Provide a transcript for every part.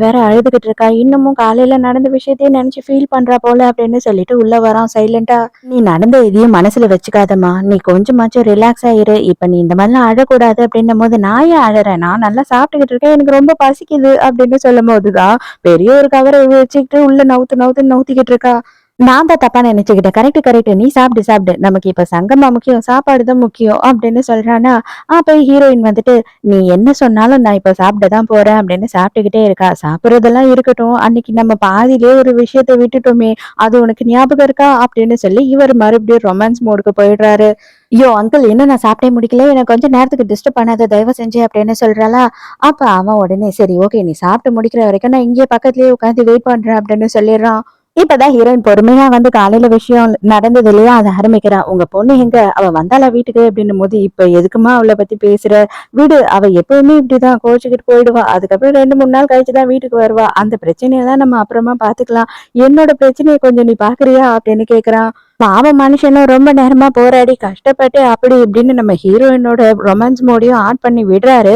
வேற அழுதுகிட்டு இருக்கா. இன்னமும் காலையில நடந்த விஷயத்தையே நினைச்சு ஃபீல் பண்றா போல அப்படின்னு சொல்லிட்டு உள்ள வரான் சைலண்டா. நீ நடந்த இதையும் மனசுல வச்சுக்காதம்மா. நீ கொஞ்சமாச்சும் ரிலாக்ஸ் ஆயிரு. இப்ப நீ இந்த மாதிரிலாம் அழக்கூடாது அப்படின்னும் போது நான் ஏன் அழறேன்? நான் நல்லா சாப்பிட்டுக்கிட்டு இருக்கேன். எனக்கு ரொம்ப பசிக்குது அப்படின்னு சொல்லும் போதுதான் பெரிய ஒரு கவரை வச்சுக்கிட்டு உள்ள நவுத்திக்கிட்டு இருக்கா. நான் தான் தப்பா நினைச்சுக்கிட்டேன். Correct correct. நீ சாப்பிடு சாப்பிடு. நமக்கு இப்ப சங்கமா முக்கியம். சாப்பாடு தான் முக்கியம் அப்படின்னு சொல்றானா. அப்ப ஹீரோயின் வந்துட்டு நீ என்ன சொன்னாலும் நான் இப்ப சாப்பிட தான் போறேன் அப்படின்னு சாப்பிட்டுக்கிட்டே இருக்கா. சாப்பிடுறதெல்லாம் இருக்கட்டும். அன்னைக்கு நம்ம பாதியிலே ஒரு விஷயத்த விட்டுட்டோமே, அது உனக்கு ஞாபகம் இருக்கா அப்படின்னு சொல்லி இவர் மறுபடியும் ரொமான்ஸ் மோடுக்கு போயிடுறாரு. ஐயோ அங்கிள் இன்னும் நான் சாப்பிட்டே முடிக்கல. எனக்கு கொஞ்சம் நேரத்துக்கு டிஸ்டர்ப் பண்ணாத தயவு செஞ்சு அப்படின்னு சொல்றாளா. அப்ப அவன் உடனே சரி ஓகே நீ சாப்பிட்டு முடிக்கிற வரைக்கும் நான் இங்கேயே பக்கத்துலயே உட்காந்து வெயிட் பண்றேன் அப்படின்னு சொல்லிடுறான். இப்பதான் ஹீரோயின் பொறுமையா வந்து காலையில விஷயம் நடந்தது இல்லையா அதை ஆரம்பிக்கிறா. உங்க பொண்ணு எங்க? அவ வந்தாளா வீட்டுக்கு அப்படின்னும் போது இப்ப எதுக்குமா அவளை பத்தி பேசுற? விடு, அவ எப்பவுமே இப்படிதான் கோச்சுக்கிட்டு போயிடுவா. அதுக்கப்புறம் 2 3 நாள் கழிச்சுதான் வீட்டுக்கு வருவா. அந்த பிரச்சனையெல்லாம் நம்ம அப்புறமா பாத்துக்கலாம். என்னோட பிரச்சனையை கொஞ்சம் நீ பாக்குறியா அப்படின்னு கேக்குறான். பாவம் மனுஷனும் ரொம்ப நேரமா போராடி கஷ்டப்பட்டு அப்படி இப்படின்னு நம்ம ஹீரோயினோட ரொமான்ஸ் மோடையும் ஆன் பண்ணி விடுறாரு.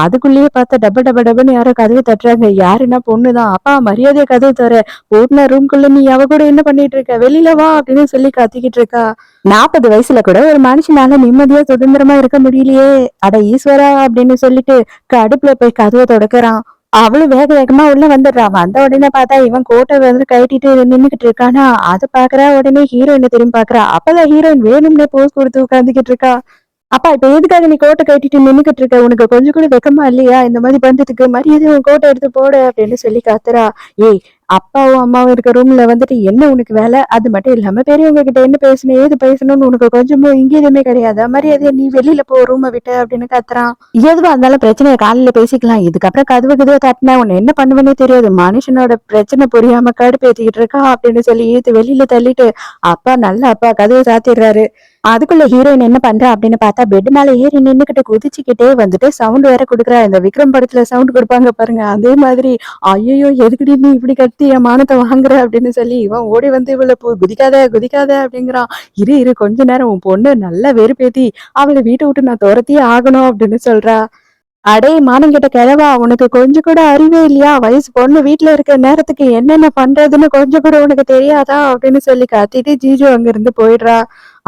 அதுக்குள்ளேயே பார்த்தா டப டப டபன்னு யாரோ கதவு தட்டுறாங்க. யாருன்னா பொண்ணுதான். அப்பா மரியாதையா கதவு தர. பூட்டின ரூம்குள்ள நீ அவ கூட என்ன பண்ணிட்டு இருக்க? வெளியில வா அப்படின்னு சொல்லி கத்திக்கிட்டு இருக்கா. 40 வயசுல கூட ஒரு மனுஷனால நிம்மதியா சுதந்திரமா இருக்க முடியலையே. அட ஈஸ்வரா அப்படின்னு சொல்லிட்டு கடுப்புல போய் கதவை தொடக்கிறான். அவளும் வேக வேகமா உள்ள வந்துடுறா. வந்த உடனே பார்த்தா இவன் கோட்டை வந்து கட்டிட்டு நின்னுகிட்டு இருக்கானா. அதை பாக்குறா. உடனே ஹீரோயினை திரும்பி பாக்குறா. அப்பதான் ஹீரோயின் வேணும்னே போஸ் கொடுத்து உட்காந்துக்கிட்டு இருக்கா. அப்பா இப்ப எதுக்காக நீ கோட்டை கட்டிட்டு நின்னுகிட்டு இருக்க? உனக்கு கொஞ்சம் கூட வெக்கமா இல்லையா? இந்த மாதிரி பண்றதுக்கு மரியாதை உன் கோட்டை எடுத்து போடு அப்படின்னு சொல்லி கத்துறா. ஏய், அப்பாவும் அம்மாவும் இருக்க ரூம்ல வந்துட்டு என்ன உனக்கு வேலை? அது மட்டும் இல்லாம பெரியவங்க கிட்ட என்ன பேசணும் ஏது பேசணும்னு உனக்கு கொஞ்சமும் இங்கேயுமே கிடையாது. மரியாதையா நீ வெளியில போ ரூமை விட்டு அப்படின்னு கத்துறான். எதுவா இருந்தாலும் பிரச்சனையை காலையில பேசிக்கலாம். இதுக்கப்புறம் கதவு தட்டினா உன்னை என்ன பண்ணுவேன்னே தெரியாது. மனுஷனோட பிரச்சனை புரியாம கடுப்பேத்திக்கிட்டு இருக்கா அப்படின்னு சொல்லி இழுத்து வெளியில தள்ளிட்டு அப்பா நல்ல அப்பா கதவை சாத்திடுறாரு. அதுக்குள்ள ஹீரோயின் என்ன பண்றா அப்படின்னு பார்த்தா பெட் மேல ஏறி நின்னுகிட்டு குதிச்சுக்கிட்டே வந்துட்டு சவுண்ட் வேற குடுக்குறா. இந்த விக்ரம் படத்துல சவுண்ட் கொடுப்பாங்க பாருங்க, அதே மாதிரி. ஐயோ எதுக்குடி நீ இப்படி கத்தி என் மானத்தை வாங்குற அப்படின்னு சொல்லி இவன் ஓடி வந்து இவளை குதிக்காத குதிக்காத அப்படிங்கிறான். இரு இரு கொஞ்ச நேரம் உன் பொண்ணு நல்லா வெறுப்பேத்தி அவளை வீட்டை விட்டு நான் துரத்தியே ஆகணும் அப்படின்னு சொல்றா. அடே மானங்கிட்ட கிழவா, உனக்கு கொஞ்சம் கூட அறிவே இல்லையா? வயசு பொண்ணு வீட்டுல இருக்க நேரத்துக்கு என்னென்ன பண்றதுன்னு கொஞ்சம் கூட உனக்கு தெரியாதா அப்படின்னு சொல்லி கத்திட்டு ஜீஜு அங்கிருந்து போயிடுறா.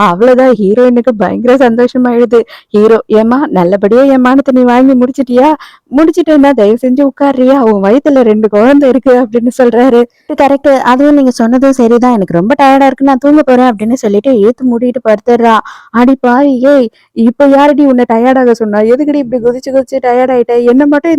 அவ்வளவுதான். ஹீரோயினுக்கு பயங்கர சந்தோஷமாயிடுது. ஹீரோ ஏமா நல்லபடியா என் மானத்தை நீ வாங்கி முடிச்சிட்டியா? முடிச்சிட்டேன்னா தயவு செஞ்சு உட்கார்றியா? உன் வயித்துல 2 குழந்தை இருக்கு அப்படின்னு சொல்றாரு. கரெக்ட், அதுவும் நீங்க சொன்னதும் சரிதான். எனக்கு ரொம்ப டயர்டா இருக்கு, நான் தூங்க போறேன் அப்படின்னு சொல்லிட்டு ஏத்து மூடிட்டு படுத்துடுறா. அடி பாவி, ஏய் இப்ப யாரடி உன்னை டயர்டாக சொன்னா? எதுக்கடி இப்படி குதிச்சு குதிச்சு டயர்ட் ஆயிட்ட? என்ன மட்டும்